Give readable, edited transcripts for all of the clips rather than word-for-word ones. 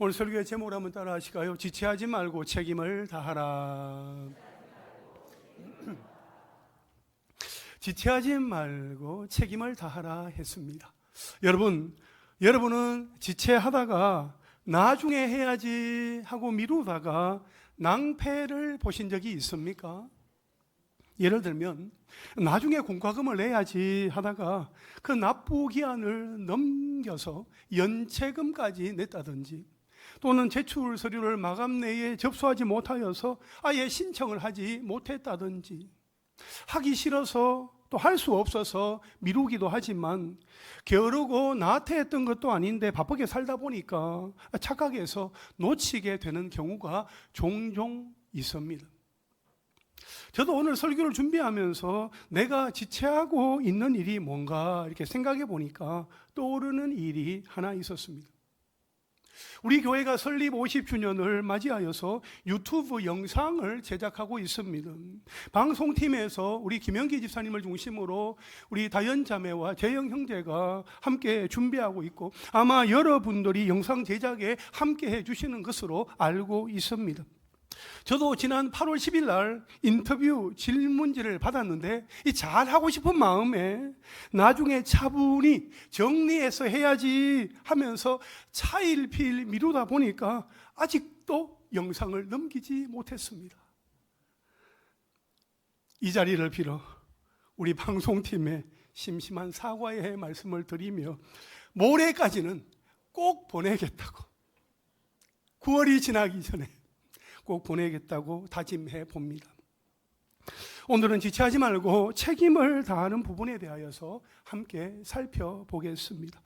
오늘 설교의 제목을 한번 따라 하실까요? 지체하지 말고 책임을 다하라. 지체하지 말고 책임을 다하라 했습니다. 여러분은 지체하다가 나중에 해야지 하고 미루다가 낭패를 보신 적이 있습니까? 예를 들면 나중에 공과금을 내야지 하다가 그 납부 기한을 넘겨서 연체금까지 냈다든지, 또는 제출 서류를 마감내에 접수하지 못하여서 아예 신청을 하지 못했다든지, 하기 싫어서 또 할 수 없어서 미루기도 하지만 게으르고 나태했던 것도 아닌데 바쁘게 살다 보니까 착각해서 놓치게 되는 경우가 종종 있습니다. 저도 오늘 설교를 준비하면서 내가 지체하고 있는 일이 뭔가 이렇게 생각해 보니까 떠오르는 일이 하나 있었습니다. 우리 교회가 설립 50주년을 맞이하여서 유튜브 영상을 제작하고 있습니다. 방송팀에서 우리 김영기 집사님을 중심으로 우리 다현 자매와 재영 형제가 함께 준비하고 있고, 아마 여러분들이 영상 제작에 함께 해주시는 것으로 알고 있습니다. 저도 지난 8월 10일 날 인터뷰 질문지를 받았는데 이 잘하고 싶은 마음에 나중에 차분히 정리해서 해야지 하면서 차일피일 미루다 보니까 아직도 영상을 넘기지 못했습니다. 이 자리를 빌어 우리 방송팀에 심심한 사과의 말씀을 드리며 모레까지는 꼭 보내겠다고, 9월이 지나기 전에 꼭 보내겠다고 다짐해 봅니다. 오늘은 지체하지 말고 책임을 다하는 부분에 대하여서 함께 살펴보겠습니다.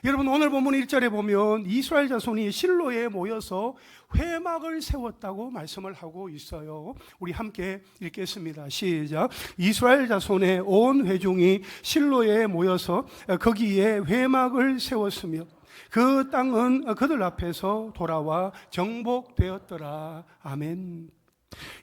여러분, 오늘 본문 1절에 보면 이스라엘 자손이 실로에 모여서 회막을 세웠다고 말씀을 하고 있어요. 우리 함께 읽겠습니다. 시작. 이스라엘 자손의 온 회중이 실로에 모여서 거기에 회막을 세웠으며 그 땅은 그들 앞에서 돌아와 정복되었더라. 아멘.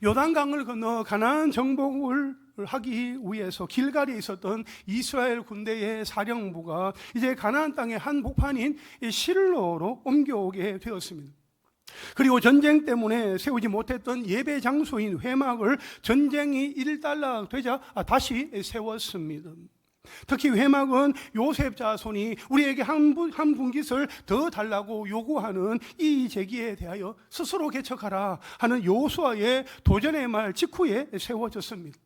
요단강을 건너 가나안 정복을 하기 위해서 길갈에 있었던 이스라엘 군대의 사령부가 이제 가나안 땅의 한 복판인 실로로 옮겨오게 되었습니다. 그리고 전쟁 때문에 세우지 못했던 예배 장소인 회막을 전쟁이 일단락되자 다시 세웠습니다. 특히 회막은 요셉 자손이 우리에게 한 분깃을 더 달라고 요구하는 이 제기에 대하여 스스로 개척하라 하는 요수아의 도전의 말 직후에 세워졌습니다.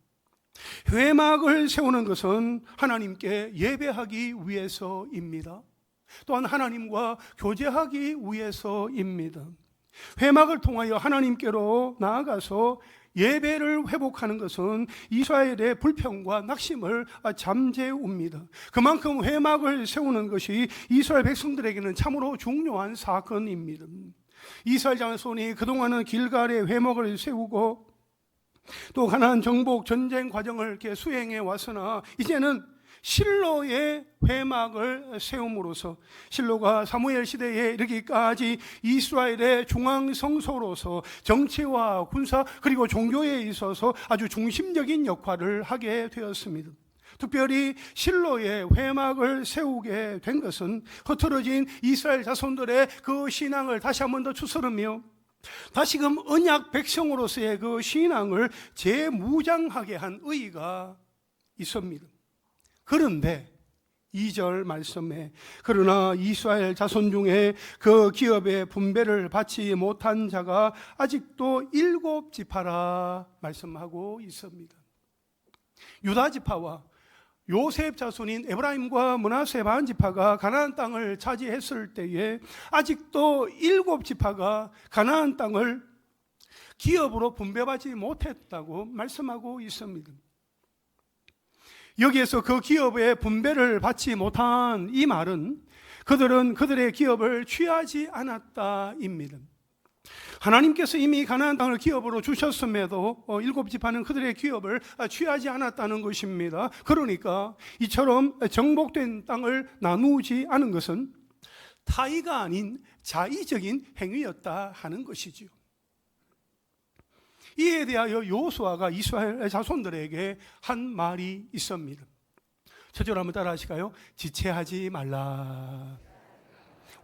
회막을 세우는 것은 하나님께 예배하기 위해서입니다. 또한 하나님과 교제하기 위해서입니다. 회막을 통하여 하나님께로 나아가서 예배를 회복하는 것은 이스라엘의 불평과 낙심을 잠재웁니다. 그만큼 회막을 세우는 것이 이스라엘 백성들에게는 참으로 중요한 사건입니다. 이스라엘 자손이 그동안은 길갈에 회막을 세우고 또 가나안 정복 전쟁 과정을 이렇게 수행해 왔으나 이제는 실로의 회막을 세움으로써 실로가 사무엘 시대에 이르기까지 이스라엘의 중앙 성소로서 정치와 군사 그리고 종교에 있어서 아주 중심적인 역할을 하게 되었습니다. 특별히 실로의 회막을 세우게 된 것은 흐트러진 이스라엘 자손들의 그 신앙을 다시 한 번 더 추스르며 다시금 언약 백성으로서의 그 신앙을 재무장하게 한 의의가 있습니다. 그런데 2절 말씀에 그러나 이스라엘 자손 중에 그 기업의 분배를 받지 못한 자가 아직도 7지파라 말씀하고 있습니다. 유다 지파와 요셉 자손인 에브라임과 므낫세 반지파가 가나안 땅을 차지했을 때에 아직도 7지파가 가나안 땅을 기업으로 분배받지 못했다고 말씀하고 있습니다. 여기에서 그 기업의 분배를 받지 못한 이 말은 그들은 그들의 기업을 취하지 않았다입니다. 하나님께서 이미 가나안 땅을 기업으로 주셨음에도 7지파는 그들의 기업을 취하지 않았다는 것입니다. 그러니까 이처럼 정복된 땅을 나누지 않은 것은 타의가 아닌 자의적인 행위였다 하는 것이지요. 이에 대하여 여호수아가 이스라엘 자손들에게 한 말이 있습니다. 첫째로 한번 따라 하실까요? 지체하지 말라.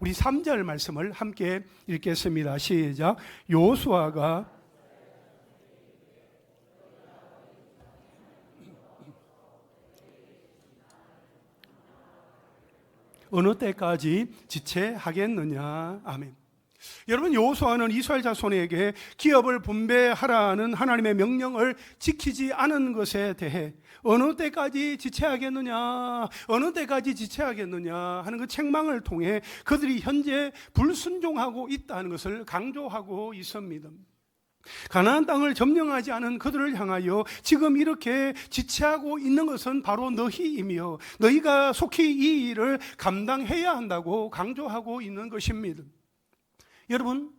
우리 3절 말씀을 함께 읽겠습니다. 시작. 요수아가 어느 때까지 지체하겠느냐. 아멘. 여러분, 여호수아는 이스라엘 자손에게 기업을 분배하라는 하나님의 명령을 지키지 않은 것에 대해 어느 때까지 지체하겠느냐, 어느 때까지 지체하겠느냐 하는 그 책망을 통해 그들이 현재 불순종하고 있다는 것을 강조하고 있습니다. 가나안 땅을 점령하지 않은 그들을 향하여 지금 이렇게 지체하고 있는 것은 바로 너희이며 너희가 속히 이 일을 감당해야 한다고 강조하고 있는 것입니다. 여러분,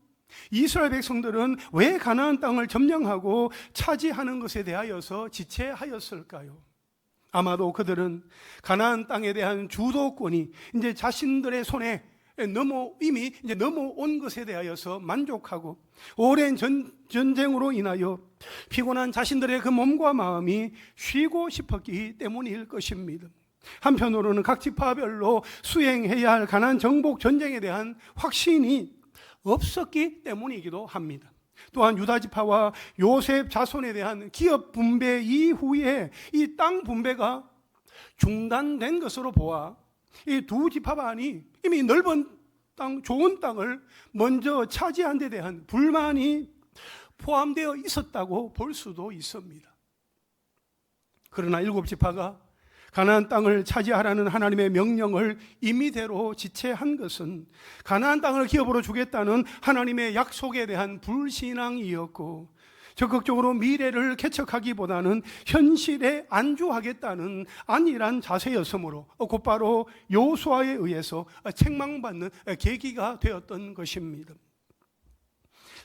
이스라엘 백성들은 왜 가나안 땅을 점령하고 차지하는 것에 대하여서 지체하였을까요? 아마도 그들은 가나안 땅에 대한 주도권이 이제 자신들의 손에 이미 넘어온 것에 대하여서 만족하고 오랜 전쟁으로 인하여 피곤한 자신들의 그 몸과 마음이 쉬고 싶었기 때문일 것입니다. 한편으로는 각 지파별로 수행해야 할 가나안 정복 전쟁에 대한 확신이 없었기 때문이기도 합니다. 또한 유다 지파와 요셉 자손에 대한 기업 분배 이후에 이 땅 분배가 중단된 것으로 보아 이 두 지파반이 이미 넓은 땅, 좋은 땅을 먼저 차지한 데 대한 불만이 포함되어 있었다고 볼 수도 있습니다. 그러나 일곱 지파가 가나안 땅을 차지하라는 하나님의 명령을 임의대로 지체한 것은 가나안 땅을 기업으로 주겠다는 하나님의 약속에 대한 불신앙이었고 적극적으로 미래를 개척하기보다는 현실에 안주하겠다는 안일한 자세였으므로 곧바로 여호수아에 의해서 책망받는 계기가 되었던 것입니다.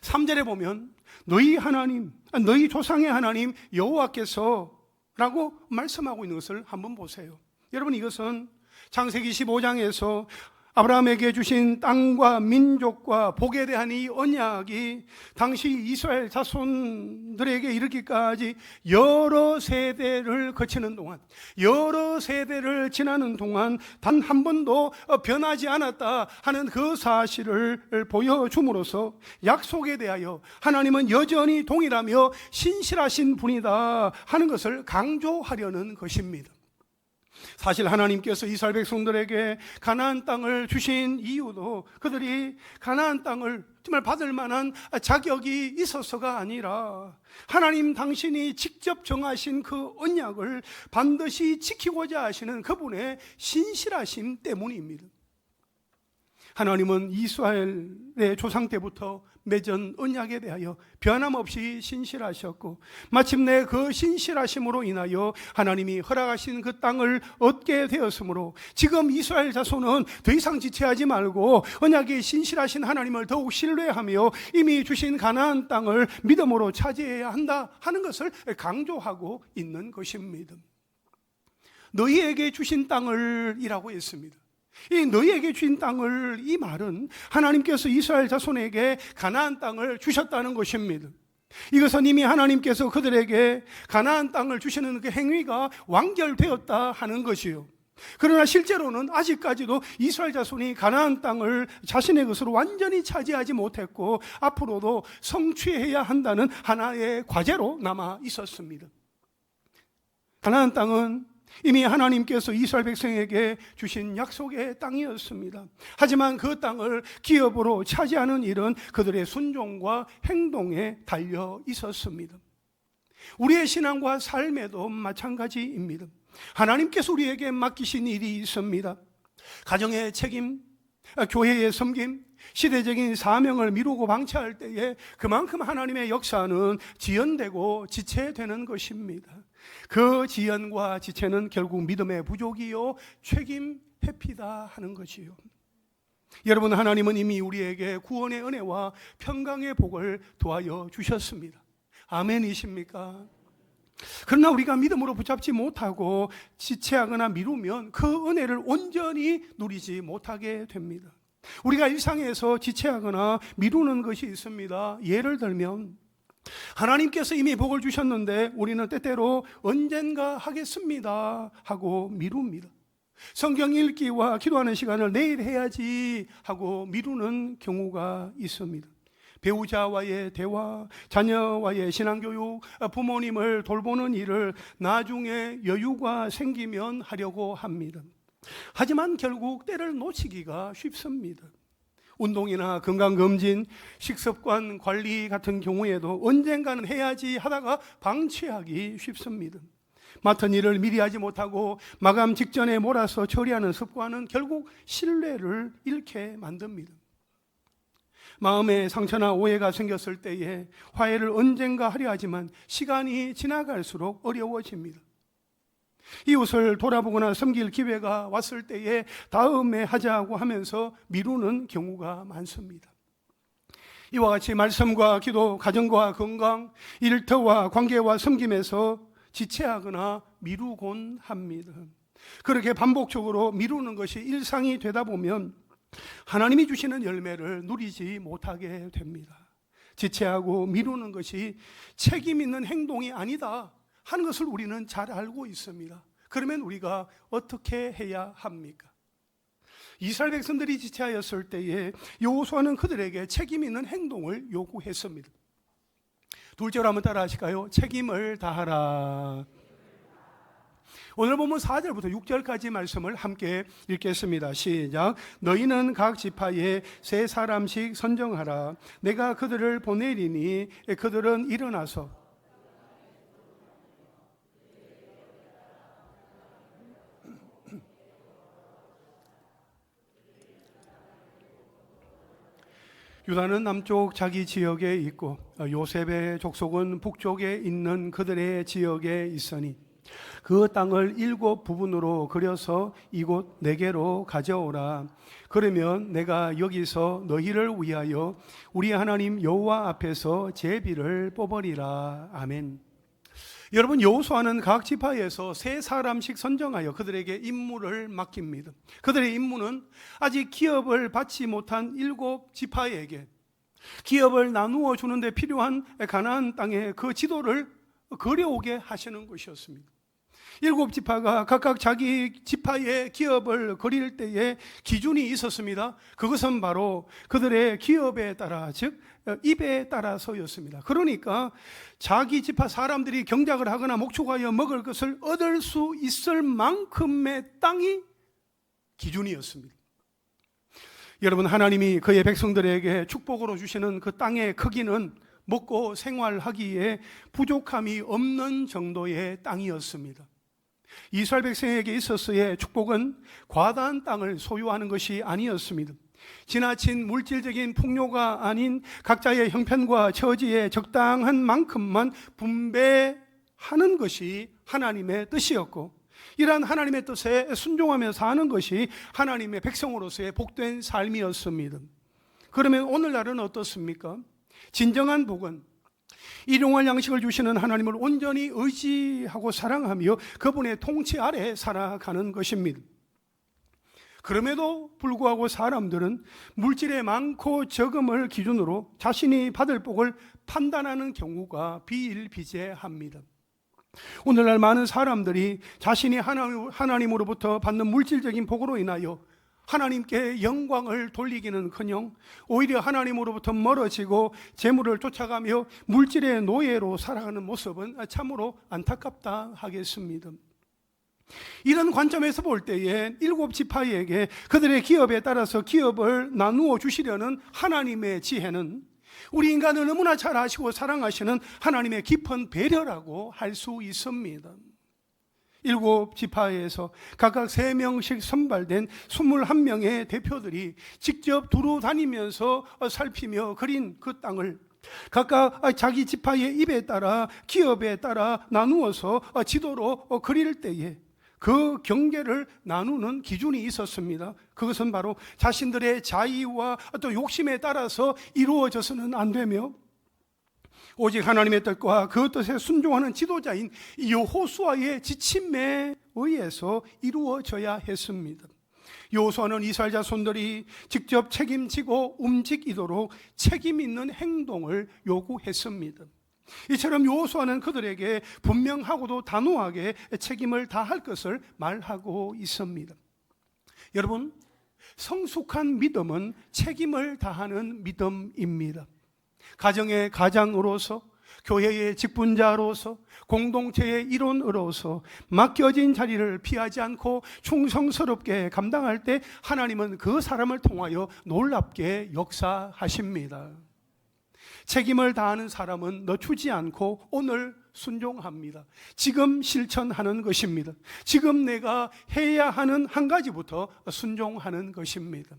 3절에 보면 너희 하나님, 너희 조상의 하나님 여호와께서 라고 말씀하고 있는 것을 한번 보세요. 여러분, 이것은 창세기 15장에서 아브라함에게 주신 땅과 민족과 복에 대한 이 언약이 당시 이스라엘 자손들에게 이르기까지 여러 세대를 거치는 동안, 여러 세대를 지나는 동안 단 한 번도 변하지 않았다 하는 그 사실을 보여줌으로써 약속에 대하여 하나님은 여전히 동일하며 신실하신 분이다 하는 것을 강조하려는 것입니다. 사실 하나님께서 이스라엘 백성들에게 가나안 땅을 주신 이유도 그들이 가나안 땅을 정말 받을 만한 자격이 있어서가 아니라 하나님 당신이 직접 정하신 그 언약을 반드시 지키고자 하시는 그분의 신실하심 때문입니다. 하나님은 이스라엘의 조상 때부터 맺은 언약에 대하여 변함없이 신실하셨고 마침내 그 신실하심으로 인하여 하나님이 허락하신 그 땅을 얻게 되었으므로 지금 이스라엘 자손은 더 이상 지체하지 말고 언약의 신실하신 하나님을 더욱 신뢰하며 이미 주신 가나안 땅을 믿음으로 차지해야 한다 하는 것을 강조하고 있는 것입니다. 너희에게 주신 땅을 이라고 했습니다. 이 너희에게 주신 땅을, 이 말은 하나님께서 이스라엘 자손에게 가나안 땅을 주셨다는 것입니다. 이것은 이미 하나님께서 그들에게 가나안 땅을 주시는 그 행위가 완결되었다 하는 것이요. 그러나 실제로는 아직까지도 이스라엘 자손이 가나안 땅을 자신의 것으로 완전히 차지하지 못했고 앞으로도 성취해야 한다는 하나의 과제로 남아 있었습니다. 가나안 땅은 이미 하나님께서 이스라엘 백성에게 주신 약속의 땅이었습니다. 하지만 그 땅을 기업으로 차지하는 일은 그들의 순종과 행동에 달려 있었습니다. 우리의 신앙과 삶에도 마찬가지입니다. 하나님께서 우리에게 맡기신 일이 있습니다. 가정의 책임, 교회의 섬김, 시대적인 사명을 미루고 방치할 때에 그만큼 하나님의 역사는 지연되고 지체되는 것입니다. 그 지연과 지체는 결국 믿음의 부족이요 책임 회피다 하는 것이요. 여러분, 하나님은 이미 우리에게 구원의 은혜와 평강의 복을 도하여 주셨습니다. 아멘이십니까? 그러나 우리가 믿음으로 붙잡지 못하고 지체하거나 미루면 그 은혜를 온전히 누리지 못하게 됩니다. 우리가 일상에서 지체하거나 미루는 것이 있습니다. 예를 들면 하나님께서 이미 복을 주셨는데 우리는 때때로 언젠가 하겠습니다 하고 미룹니다. 성경 읽기와 기도하는 시간을 내일 해야지 하고 미루는 경우가 있습니다. 배우자와의 대화, 자녀와의 신앙교육, 부모님을 돌보는 일을 나중에 여유가 생기면 하려고 합니다. 하지만 결국 때를 놓치기가 쉽습니다. 운동이나 건강검진, 식습관 관리 같은 경우에도 언젠가는 해야지 하다가 방치하기 쉽습니다. 맡은 일을 미리 하지 못하고 마감 직전에 몰아서 처리하는 습관은 결국 신뢰를 잃게 만듭니다. 마음에 상처나 오해가 생겼을 때에 화해를 언젠가 하려 하지만 시간이 지나갈수록 어려워집니다. 이웃을 돌아보거나 섬길 기회가 왔을 때에 다음에 하자고 하면서 미루는 경우가 많습니다. 이와 같이 말씀과 기도, 가정과 건강, 일터와 관계와 섬김에서 지체하거나 미루곤 합니다. 그렇게 반복적으로 미루는 것이 일상이 되다 보면 하나님이 주시는 열매를 누리지 못하게 됩니다. 지체하고 미루는 것이 책임 있는 행동이 아니다 하는 것을 우리는 잘 알고 있습니다. 그러면 우리가 어떻게 해야 합니까? 이스라엘 백성들이 지체하였을 때에 여호수아는 그들에게 책임 있는 행동을 요구했습니다. 둘째로 한번 따라 하실까요? 책임을 다하라. 오늘 보면 4절부터 6절까지 말씀을 함께 읽겠습니다. 시작. 너희는 각 지파에 3사람씩 선정하라. 내가 그들을 보내리니 그들은 일어나서 유다는 남쪽 자기 지역에 있고 요셉의 족속은 북쪽에 있는 그들의 지역에 있으니 그 땅을 7 부분으로 그려서 이곳 네개로 가져오라. 그러면 내가 여기서 너희를 위하여 우리 하나님 여호와 앞에서 제비를 뽑으리라. 아멘. 여러분, 여호수아는 각 지파에서 3사람씩 선정하여 그들에게 임무를 맡깁니다. 그들의 임무는 아직 기업을 받지 못한 7 지파에게 기업을 나누어 주는데 필요한 가나안 땅의 그 지도를 그려오게 하시는 것이었습니다. 7 지파가 각각 자기 지파의 기업을 그릴 때에 기준이 있었습니다. 그것은 바로 그들의 기업에 따라, 즉 입에 따라서였습니다. 그러니까 자기 지파 사람들이 경작을 하거나 목축하여 먹을 것을 얻을 수 있을 만큼의 땅이 기준이었습니다. 여러분, 하나님이 그의 백성들에게 축복으로 주시는 그 땅의 크기는 먹고 생활하기에 부족함이 없는 정도의 땅이었습니다. 이스라엘 백성에게 있어서의 축복은 과다한 땅을 소유하는 것이 아니었습니다. 지나친 물질적인 풍요가 아닌 각자의 형편과 처지에 적당한 만큼만 분배하는 것이 하나님의 뜻이었고, 이러한 하나님의 뜻에 순종하며 사는 것이 하나님의 백성으로서의 복된 삶이었습니다. 그러면 오늘날은 어떻습니까? 진정한 복은 일용할 양식을 주시는 하나님을 온전히 의지하고 사랑하며 그분의 통치 아래 살아가는 것입니다. 그럼에도 불구하고 사람들은 물질의 많고 적음을 기준으로 자신이 받을 복을 판단하는 경우가 비일비재합니다. 오늘날 많은 사람들이 자신이 하나님으로부터 받는 물질적인 복으로 인하여 하나님께 영광을 돌리기는커녕 오히려 하나님으로부터 멀어지고 재물을 쫓아가며 물질의 노예로 살아가는 모습은 참으로 안타깝다 하겠습니다. 이런 관점에서 볼 때에 7 지파에게 그들의 기업에 따라서 기업을 나누어 주시려는 하나님의 지혜는 우리 인간을 너무나 잘 아시고 사랑하시는 하나님의 깊은 배려라고 할 수 있습니다. 7 지파에서 각각 3명씩 선발된 21명의 대표들이 직접 두루 다니면서 살피며 그린 그 땅을 각각 자기 지파의 입에 따라 기업에 따라 나누어서 지도로 그릴 때에 그 경계를 나누는 기준이 있었습니다. 그것은 바로 자신들의 자의와 또 욕심에 따라서 이루어져서는 안 되며 오직 하나님의 뜻과 그 뜻에 순종하는 지도자인 여호수아의 지침에 의해서 이루어져야 했습니다. 여호수아는 이스라엘 자손들이 직접 책임지고 움직이도록 책임 있는 행동을 요구했습니다. 이처럼 여호수아는 그들에게 분명하고도 단호하게 책임을 다할 것을 말하고 있습니다. 여러분, 성숙한 믿음은 책임을 다하는 믿음입니다. 가정의 가장으로서, 교회의 직분자로서, 공동체의 일원으로서 맡겨진 자리를 피하지 않고 충성스럽게 감당할 때 하나님은 그 사람을 통하여 놀랍게 역사하십니다. 책임을 다하는 사람은 늦추지 않고 오늘 순종합니다. 지금 실천하는 것입니다. 지금 내가 해야 하는 한 가지부터 순종하는 것입니다.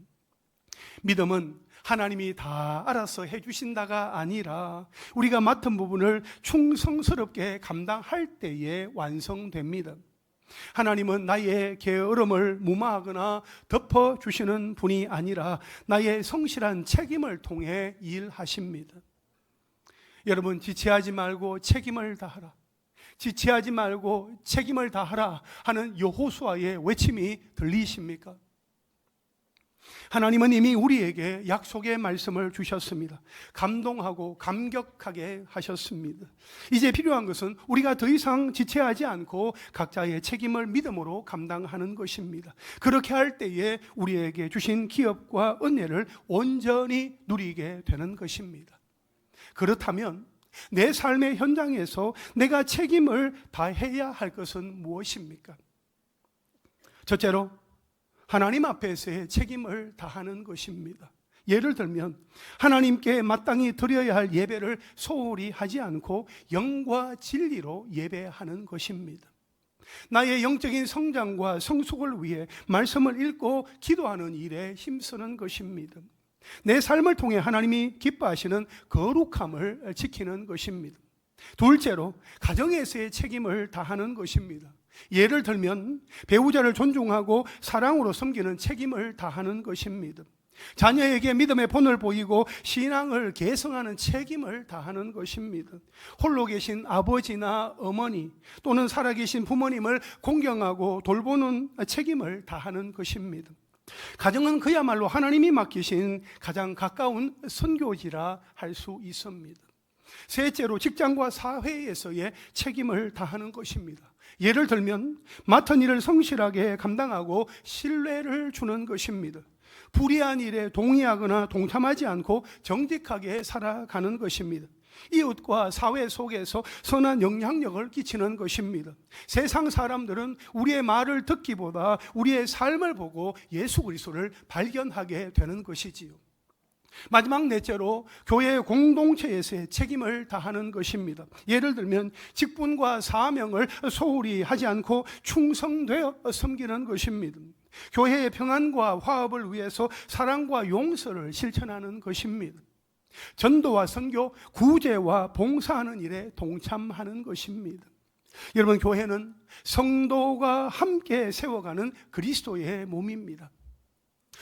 믿음은 하나님이 다 알아서 해주신다가 아니라 우리가 맡은 부분을 충성스럽게 감당할 때에 완성됩니다. 하나님은 나의 게으름을 무마하거나 덮어주시는 분이 아니라 나의 성실한 책임을 통해 일하십니다. 여러분, 지체하지 말고 책임을 다하라, 지체하지 말고 책임을 다하라 하는 여호수아의 외침이 들리십니까? 하나님은 이미 우리에게 약속의 말씀을 주셨습니다. 감동하고 감격하게 하셨습니다. 이제 필요한 것은 우리가 더 이상 지체하지 않고 각자의 책임을 믿음으로 감당하는 것입니다. 그렇게 할 때에 우리에게 주신 기업과 은혜를 온전히 누리게 되는 것입니다. 그렇다면 내 삶의 현장에서 내가 책임을 다해야 할 것은 무엇입니까? 첫째로 하나님 앞에서의 책임을 다하는 것입니다. 예를 들면 하나님께 마땅히 드려야 할 예배를 소홀히 하지 않고 영과 진리로 예배하는 것입니다. 나의 영적인 성장과 성숙을 위해 말씀을 읽고 기도하는 일에 힘쓰는 것입니다. 내 삶을 통해 하나님이 기뻐하시는 거룩함을 지키는 것입니다. 둘째로 가정에서의 책임을 다하는 것입니다. 예를 들면 배우자를 존중하고 사랑으로 섬기는 책임을 다하는 것입니다. 자녀에게 믿음의 본을 보이고 신앙을 계승하는 책임을 다하는 것입니다. 홀로 계신 아버지나 어머니 또는 살아계신 부모님을 공경하고 돌보는 책임을 다하는 것입니다. 가정은 그야말로 하나님이 맡기신 가장 가까운 선교지라 할 수 있습니다. 셋째로 직장과 사회에서의 책임을 다하는 것입니다. 예를 들면 맡은 일을 성실하게 감당하고 신뢰를 주는 것입니다. 불의한 일에 동의하거나 동참하지 않고 정직하게 살아가는 것입니다. 이웃과 사회 속에서 선한 영향력을 끼치는 것입니다. 세상 사람들은 우리의 말을 듣기보다 우리의 삶을 보고 예수 그리스도를 발견하게 되는 것이지요. 마지막 넷째로 교회 공동체에서의 책임을 다하는 것입니다. 예를 들면 직분과 사명을 소홀히 하지 않고 충성되어 섬기는 것입니다. 교회의 평안과 화합을 위해서 사랑과 용서를 실천하는 것입니다. 전도와 선교, 구제와 봉사하는 일에 동참하는 것입니다. 여러분, 교회는 성도가 함께 세워가는 그리스도의 몸입니다.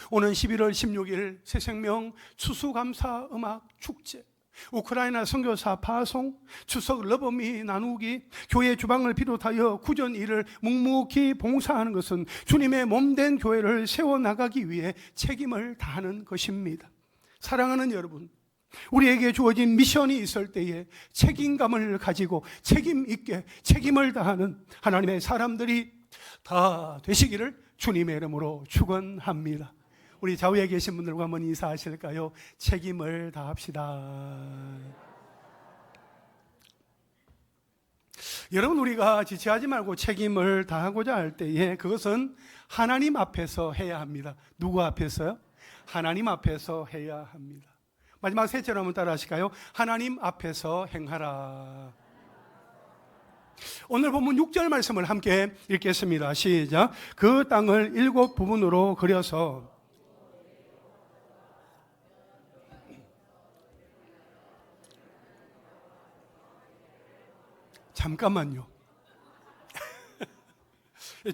오는 11월 16일 새생명 추수감사 음악 축제, 우크라이나 선교사 파송, 추석 러버미 나누기, 교회 주방을 비롯하여 구전 일을 묵묵히 봉사하는 것은 주님의 몸된 교회를 세워나가기 위해 책임을 다하는 것입니다. 사랑하는 여러분, 우리에게 주어진 미션이 있을 때에 책임감을 가지고 책임 있게 책임을 다하는 하나님의 사람들이 다 되시기를 주님의 이름으로 축원합니다. 우리 좌우에 계신 분들과 한번 인사하실까요? 책임을 다합시다. 여러분, 우리가 지체하지 말고 책임을 다하고자 할 때에 그것은 하나님 앞에서 해야 합니다. 누구 앞에서요? 하나님 앞에서 해야 합니다. 마지막 셋째로 한번 따라 하실까요? 하나님 앞에서 행하라. 오늘 본문 6절 말씀을 함께 읽겠습니다. 시작. 그 땅을 7 부분으로 그려서 잠깐만요.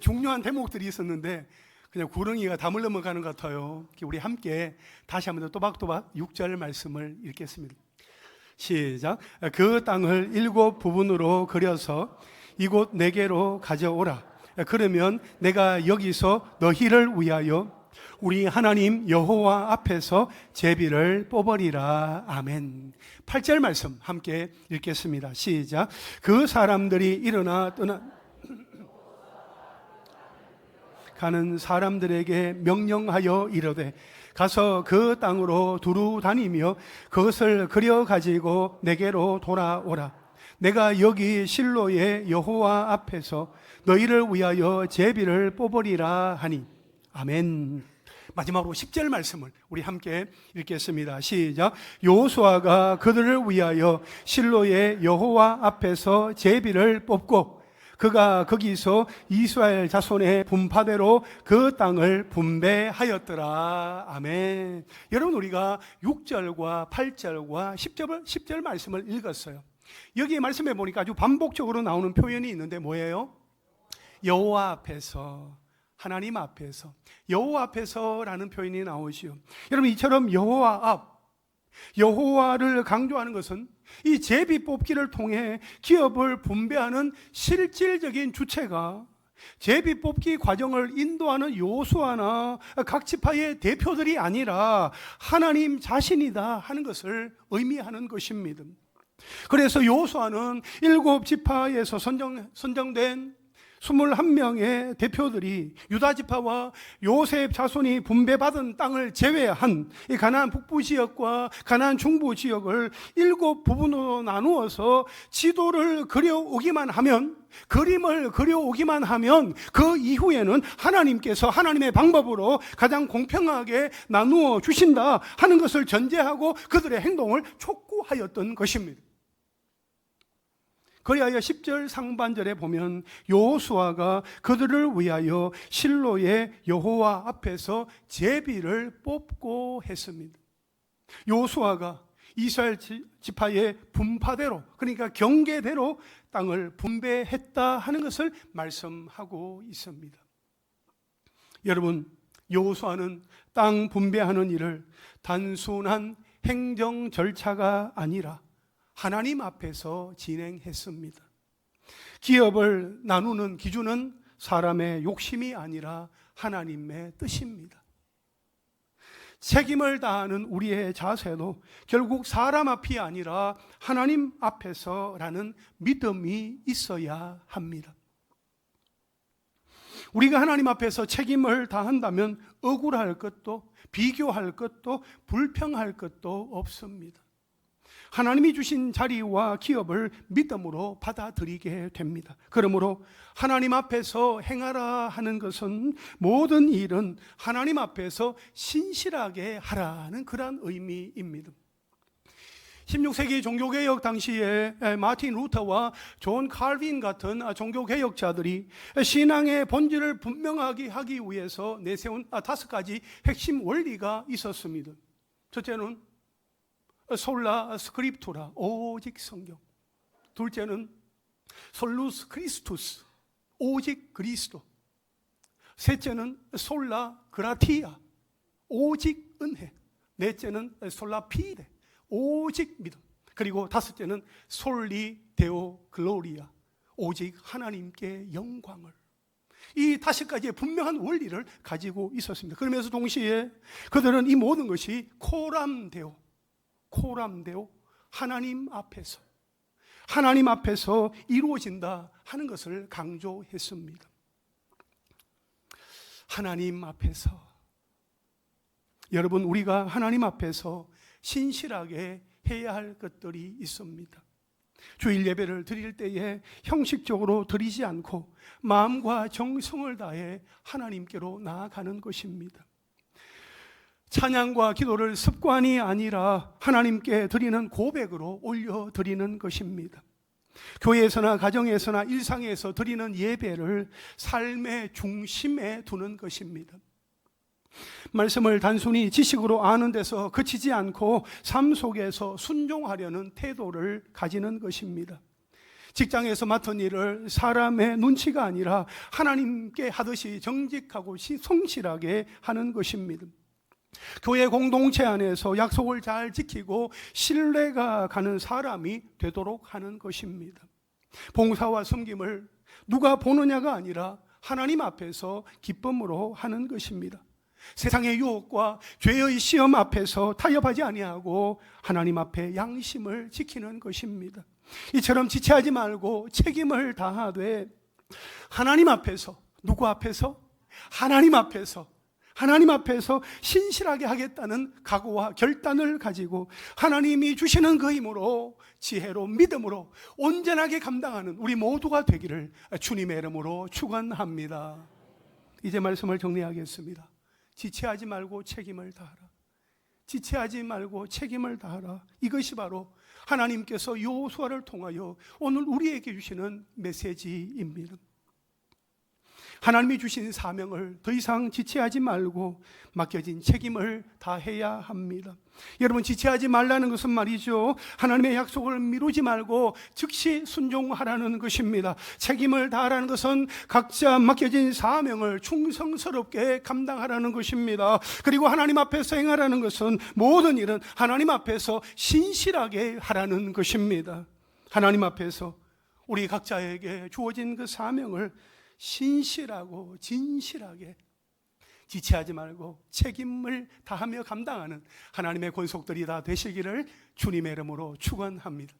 중요한 대목들이 있었는데 그냥 구렁이가 담을 넘어가는 것 같아요. 우리 함께 다시 한번 더 또박또박 6절 말씀을 읽겠습니다. 시작. 그 땅을 7 부분으로 그려서 이곳 내게로 가져오라. 그러면 내가 여기서 너희를 위하여 우리 하나님 여호와 앞에서 제비를 뽑으리라. 아멘. 8절 말씀 함께 읽겠습니다. 시작. 그 사람들이 일어나 떠나 가는 사람들에게 명령하여 이르되 가서 그 땅으로 두루 다니며 그것을 그려 가지고 내게로 돌아오라. 내가 여기 실로의 여호와 앞에서 너희를 위하여 제비를 뽑으리라 하니. 아멘. 마지막으로 10절 말씀을 우리 함께 읽겠습니다. 시작. 여호수아가 그들을 위하여 실로의 여호와 앞에서 제비를 뽑고 그가 거기서 이스라엘 자손의 분파대로 그 땅을 분배하였더라. 아멘. 여러분, 우리가 6절과 8절과 10절 말씀을 읽었어요. 여기 말씀해 보니까 아주 반복적으로 나오는 표현이 있는데 뭐예요? 여호와 앞에서, 하나님 앞에서, 여호와 앞에서라는 표현이 나오시오. 여러분, 이처럼 여호와 앞, 여호와를 강조하는 것은 이 제비 뽑기를 통해 기업을 분배하는 실질적인 주체가 제비 뽑기 과정을 인도하는 여호수아나 각 지파의 대표들이 아니라 하나님 자신이다 하는 것을 의미하는 것입니다. 그래서 여호수아는 7지파에서 선정된 21명의 대표들이 유다 지파와 요셉 자손이 분배받은 땅을 제외한 이 가나안 북부 지역과 가나안 중부 지역을 7부분으로 나누어서 지도를 그려오기만 하면, 그림을 그려오기만 하면 그 이후에는 하나님께서 하나님의 방법으로 가장 공평하게 나누어 주신다 하는 것을 전제하고 그들의 행동을 촉구하였던 것입니다. 그리하여 10절 상반절에 보면 여호수아가 그들을 위하여 실로의 여호와 앞에서 제비를 뽑고 했습니다. 여호수아가 이스라엘 지파의 분파대로, 그러니까 경계대로 땅을 분배했다 하는 것을 말씀하고 있습니다. 여러분, 여호수아는 땅 분배하는 일을 단순한 행정 절차가 아니라 하나님 앞에서 진행했습니다. 기업을 나누는 기준은 사람의 욕심이 아니라 하나님의 뜻입니다. 책임을 다하는 우리의 자세도 결국 사람 앞이 아니라 하나님 앞에서라는 믿음이 있어야 합니다. 우리가 하나님 앞에서 책임을 다한다면 억울할 것도, 비교할 것도, 불평할 것도 없습니다. 하나님이 주신 자리와 기업을 믿음으로 받아들이게 됩니다. 그러므로 하나님 앞에서 행하라 하는 것은 모든 일은 하나님 앞에서 신실하게 하라는 그런 의미입니다. 16세기 종교개혁 당시에 마틴 루터와 존 칼빈 같은 종교개혁자들이 신앙의 본질을 분명하게 하기 위해서 내세운 5가지 핵심 원리가 있었습니다. 첫째는 솔라 스크립투라, 오직 성경. 둘째는 솔루스 크리스투스, 오직 그리스도. 셋째는 솔라 그라티아, 오직 은혜. 넷째는 솔라 피데, 오직 믿음. 그리고 다섯째는 솔리 데오 글로리아, 오직 하나님께 영광을. 이 5가지의 분명한 원리를 가지고 있었습니다. 그러면서 동시에 그들은 이 모든 것이 코람데오, 하나님 앞에서 이루어진다 하는 것을 강조했습니다. 하나님 앞에서, 여러분, 우리가 하나님 앞에서 신실하게 해야 할 것들이 있습니다. 주일 예배를 드릴 때에 형식적으로 드리지 않고 마음과 정성을 다해 하나님께로 나아가는 것입니다. 찬양과 기도를 습관이 아니라 하나님께 드리는 고백으로 올려드리는 것입니다. 교회에서나 가정에서나 일상에서 드리는 예배를 삶의 중심에 두는 것입니다. 말씀을 단순히 지식으로 아는 데서 그치지 않고 삶 속에서 순종하려는 태도를 가지는 것입니다. 직장에서 맡은 일을 사람의 눈치가 아니라 하나님께 하듯이 정직하고 성실하게 하는 것입니다. 교회 공동체 안에서 약속을 잘 지키고 신뢰가 가는 사람이 되도록 하는 것입니다. 봉사와 섬김을 누가 보느냐가 아니라 하나님 앞에서 기쁨으로 하는 것입니다. 세상의 유혹과 죄의 시험 앞에서 타협하지 아니하고 하나님 앞에 양심을 지키는 것입니다. 이처럼 지체하지 말고 책임을 다하되 하나님 앞에서, 누구 앞에서? 하나님 앞에서 신실하게 하겠다는 각오와 결단을 가지고 하나님이 주시는 그 힘으로 지혜로 믿음으로 온전하게 감당하는 우리 모두가 되기를 주님의 이름으로 축원합니다. 이제 말씀을 정리하겠습니다. 지체하지 말고 책임을 다하라. 지체하지 말고 책임을 다하라. 이것이 바로 하나님께서 여호수아를 통하여 오늘 우리에게 주시는 메시지입니다. 하나님이 주신 사명을 더 이상 지체하지 말고 맡겨진 책임을 다해야 합니다. 여러분, 지체하지 말라는 것은 말이죠, 하나님의 약속을 미루지 말고 즉시 순종하라는 것입니다. 책임을 다하라는 것은 각자 맡겨진 사명을 충성스럽게 감당하라는 것입니다. 그리고 하나님 앞에서 행하라는 것은 모든 일은 하나님 앞에서 신실하게 하라는 것입니다. 하나님 앞에서 우리 각자에게 주어진 그 사명을 신실하고 진실하게 지체하지 말고 책임을 다하며 감당하는 하나님의 권속들이 다 되시기를 주님의 이름으로 축원합니다.